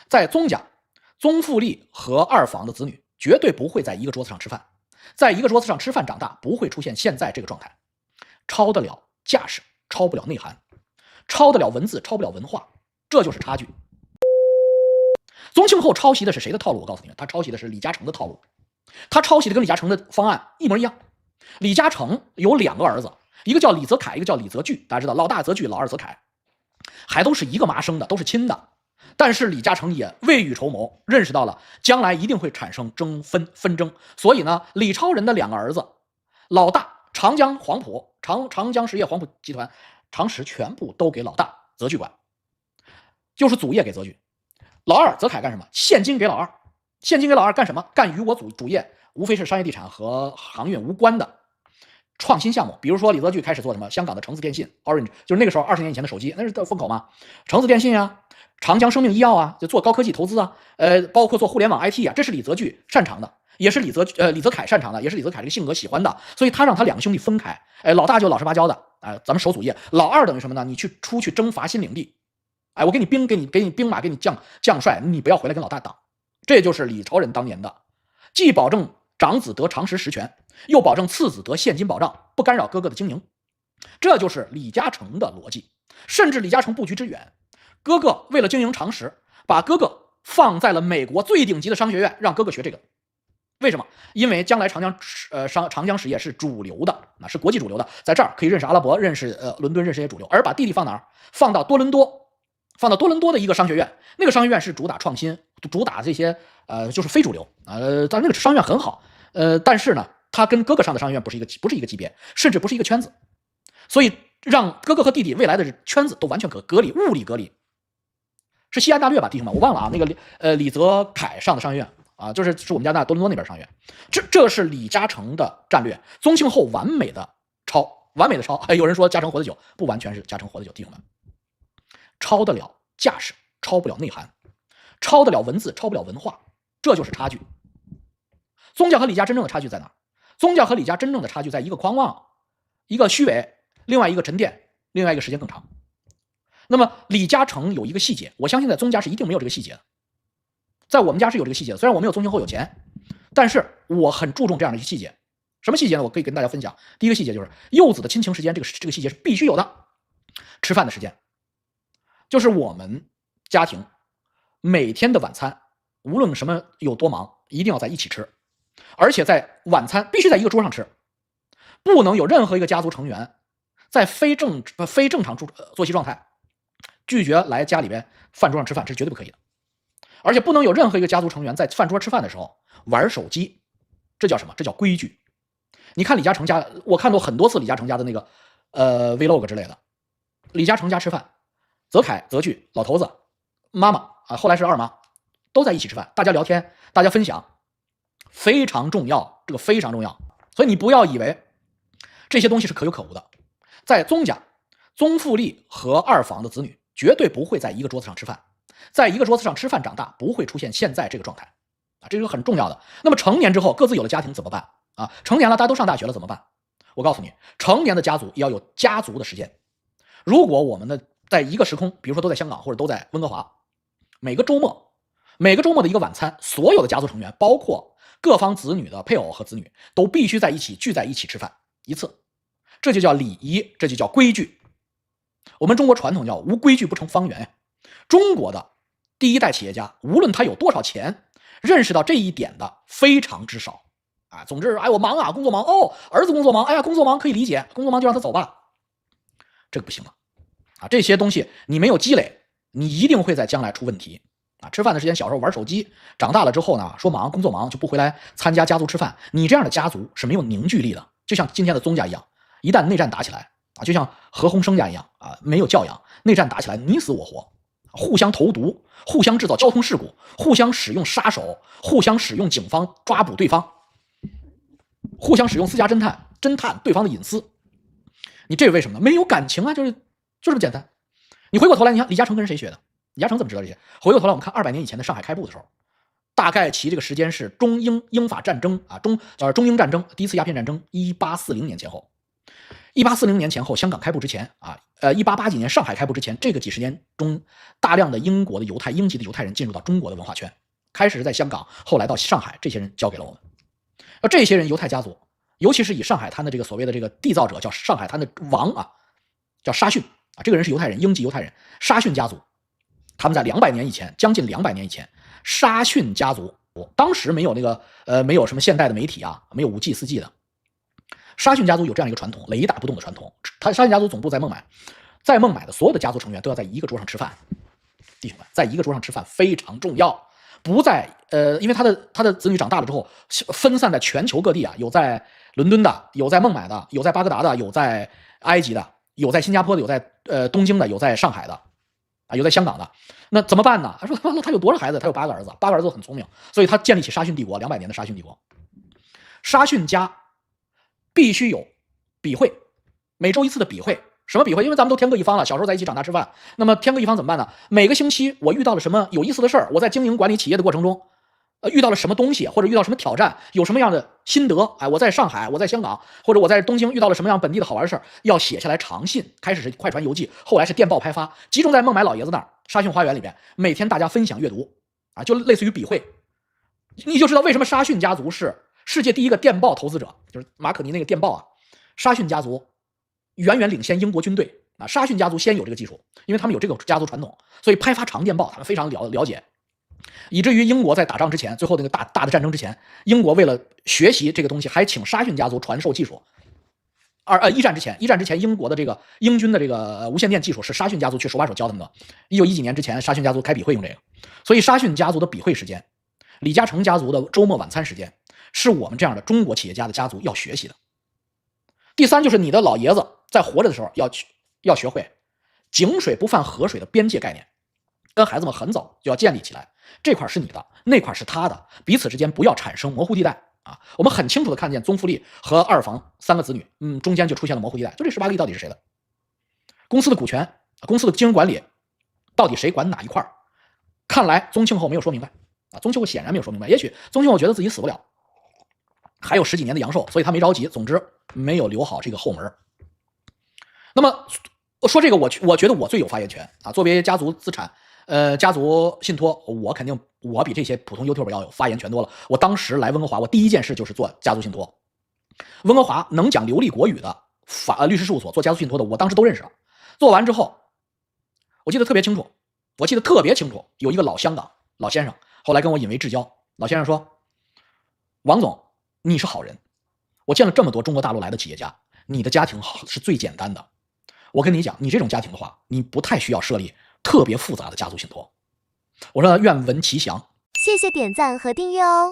在宗家，宗复立和二房的子女绝对不会在一个桌子上吃饭，在一个桌子上吃饭长大，不会出现现在这个状态。抄得了架势，抄不了内涵；抄得了文字，抄不了文化，这就是差距。宗庆后抄袭的是谁的套路？我告诉你们，他抄袭的是李嘉诚的套路。他抄袭的跟李嘉诚的方案一模一样。李嘉诚有2个儿子，一个叫李泽楷，一个叫李泽钜。大家知道，老大泽钜，老二泽楷，还都是一个妈生的，都是亲的。但是李嘉诚也未雨绸缪，认识到了将来一定会产生纷争，所以呢，李超人的2个儿子，老大长江黄埔、长江实业黄埔集团常识全部都给老大泽钜管，就是祖业给泽钜。老二泽楷干什么？现金给老二，现金给老二干什么？干与我主业无非是商业地产和航运无关的创新项目。比如说李泽钜开始做什么？香港的橙子电信 Orange， 就是那个时候20年以前的手机，那是风口嘛。橙子电信啊，长江生命医药啊，就做高科技投资啊，包括做互联网 IT 啊，这是李泽钜擅长的，也是李泽楷擅长的，也是李泽楷这个性格喜欢的，所以他让他2个兄弟分开。老大就老实巴交的，咱们守祖业。老二等于什么呢？你出去征伐新领地，我给你兵，给你兵马，给你将帅，你不要回来跟老大打。这就是李超人当年的，既保证长子得常识实权，又保证次子得现金保障，不干扰哥哥的经营。这就是李嘉诚的逻辑。甚至李嘉诚布局之远，哥哥为了经营常识，把哥哥放在了美国最顶级的商学院，让哥哥学这个。为什么？因为将来长江实业是主流的，是国际主流的，在这儿可以认识阿拉伯，认识伦敦，认识这些主流。而把弟弟放哪儿？放到多伦多的一个商学院，那个商学院是主打创新，主打这些就是非主流但那个商学院很好，但是呢，他跟哥哥上的商学院不是一个级别，甚至不是一个圈子，所以让哥哥和弟弟未来的圈子都完全隔离，物理隔离。是西安大略吧，弟兄们，我忘了啊，那个李泽楷上的商学院啊，是我们家多伦多那边商学院。这是李嘉诚的战略，宗庆后完美的抄。有人说嘉诚活得久，不完全是嘉诚活得久，弟兄们。抄得了架势，抄不了内涵；抄得了文字，抄不了文化，这就是差距。宗家和李家真正的差距在哪？宗家和李家真正的差距在一个狂妄，一个虚伪，另外一个沉淀，另外一个时间更长。那么李嘉诚有一个细节，我相信在宗家是一定没有这个细节的，在我们家是有这个细节的。虽然我没有宗庆后有钱，但是我很注重这样的一些细节。什么细节呢？我可以跟大家分享。第一个细节就是幼子的亲情时间，这个细节是必须有的。吃饭的时间，就是我们家庭每天的晚餐，无论什么有多忙，一定要在一起吃，而且在晚餐必须在一个桌上吃，不能有任何一个家族成员在非正常作息状态拒绝来家里边饭桌上吃饭，这是绝对不可以的。而且不能有任何一个家族成员在饭桌吃饭的时候玩手机，这叫什么？这叫规矩。你看李嘉诚家，我看过很多次李嘉诚家的那个vlog 之类的。李嘉诚家吃饭，泽楷、泽钜、老头子、妈妈后来是二妈，都在一起吃饭，大家聊天，大家分享，非常重要，这个非常重要。所以你不要以为这些东西是可有可无的。在宗家，宗复立和二房的子女绝对不会在一个桌子上吃饭，在一个桌子上吃饭长大，不会出现现在这个状态这是很重要的。那么成年之后各自有了家庭怎么办成年了，大家都上大学了怎么办？我告诉你，成年的家族也要有家族的时间。如果我们的在一个时空，比如说都在香港或者都在温哥华，每个周末的一个晚餐，所有的家族成员，包括各方子女的配偶和子女，都必须聚在一起吃饭一次。这就叫礼仪，这就叫规矩。我们中国传统叫无规矩不成方圆。中国的第一代企业家，无论他有多少钱，认识到这一点的非常之少总之我忙工作忙儿子工作忙工作忙可以理解，工作忙就让他走吧，这个不行了这些东西你没有积累，你一定会在将来出问题吃饭的时间，小时候玩手机，长大了之后呢，说忙工作忙就不回来参加家族吃饭，你这样的家族是没有凝聚力的。就像今天的宗家一样，一旦内战打起来就像何鸿燊家一样没有教养，内战打起来你死我活，互相投毒，互相制造交通事故，互相使用杀手，互相使用警方抓捕对方，互相使用私家侦探对方的隐私。你这为什么呢？没有感情就是这么简单。你回过头来，你看李嘉诚跟谁学的？李嘉诚怎么知道这些？回过头来我们看200年以前的上海开埠的时候，大概其这个时间是中英法战争中英战争，第一次鸦片战争1840年前后。1840年前后，香港开埠之前啊，1880几年上海开埠之前，这个几十年中，大量的英国的犹太、英籍的犹太人进入到中国的文化圈，开始是在香港，后来到上海，这些人交给了我们。而这些人犹太家族，尤其是以上海滩的这个所谓的这个缔造者，叫上海滩的王啊，叫沙逊啊，这个人是犹太人，英籍犹太人，沙逊家族。他们在200年以前，将近200年以前，沙逊家族当时没有那个没有什么现代的媒体啊，没有5G、4G 的。沙逊家族有这样一个传统，雷打不动的传统。他沙逊家族总部在孟买，在孟买的所有的家族成员都要在一个桌上吃饭。弟兄们，在一个桌上吃饭非常重要，不在因为他的子女长大了之后，分散在全球各地啊，有在伦敦的，有在孟买的，有在巴格达的，有在埃及的，有在新加坡的，有在东京的，有在上海的，啊，有在香港的。那怎么办呢？他说完了，他有多少孩子？他有8个儿子，8个儿子都很聪明，所以他建立起沙逊帝国，200年的沙逊帝国。沙逊家必须有比会，每周1次的比会。什么比会？因为咱们都天各一方了，小时候在一起长大吃饭，那么天各一方怎么办呢？每个星期我遇到了什么有意思的事儿，我在经营管理企业的过程中，遇到了什么东西，或者遇到什么挑战，有什么样的心得，哎，我在上海，我在香港，或者我在东京遇到了什么样本地的好玩的事儿，要写下来长信，开始是快传邮寄，后来是电报拍发，集中在孟买老爷子那儿沙逊花园里边，每天大家分享阅读啊，就类似于比会。你就知道为什么沙逊家族是世界第一个电报投资者，就是马可尼那个电报啊，沙逊家族远远领先英国军队啊！沙逊家族先有这个技术，因为他们有这个家族传统，所以拍发长电报他们非常了解，以至于英国在打仗之前，最后那个大的战争之前，英国为了学习这个东西，还请沙逊家族传授技术。一战之前，英国的这个英军的这个无线电技术是沙逊家族去手把手教他们的。1910几年之前，沙逊家族开比会用这个，所以沙逊家族的比会时间，李嘉诚家族的周末晚餐时间，是我们这样的中国企业家的家族要学习的。第三就是你的老爷子在活着的时候要学会井水不犯河水的边界概念，跟孩子们很早就要建立起来，这块是你的，那块是他的，彼此之间不要产生模糊地带啊。我们很清楚的看见宗馥莉和二房3个子女，中间就出现了模糊地带，就这18个亿到底是谁的？公司的股权，公司的经营管理，到底谁管哪一块？看来宗庆后没有说明白啊，宗庆后显然没有说明白，也许宗庆后觉得自己死不了，还有10几年的阳寿，所以他没着急。总之没有留好这个后门。那么说这个我觉得我最有发言权啊，作为家族资产家族信托，我肯定我比这些普通 YouTuber 要有发言权多了。我当时来温哥华，我第一件事就是做家族信托。温哥华能讲流利国语的律师事务所做家族信托的，我当时都认识了。做完之后，我记得特别清楚，有一个老香港老先生后来跟我引为至交。老先生说：“王总，你是好人，我见了这么多中国大陆来的企业家，你的家庭是最简单的。我跟你讲，你这种家庭的话，你不太需要设立特别复杂的家族信托。”我说愿闻其详。谢谢点赞和订阅哦。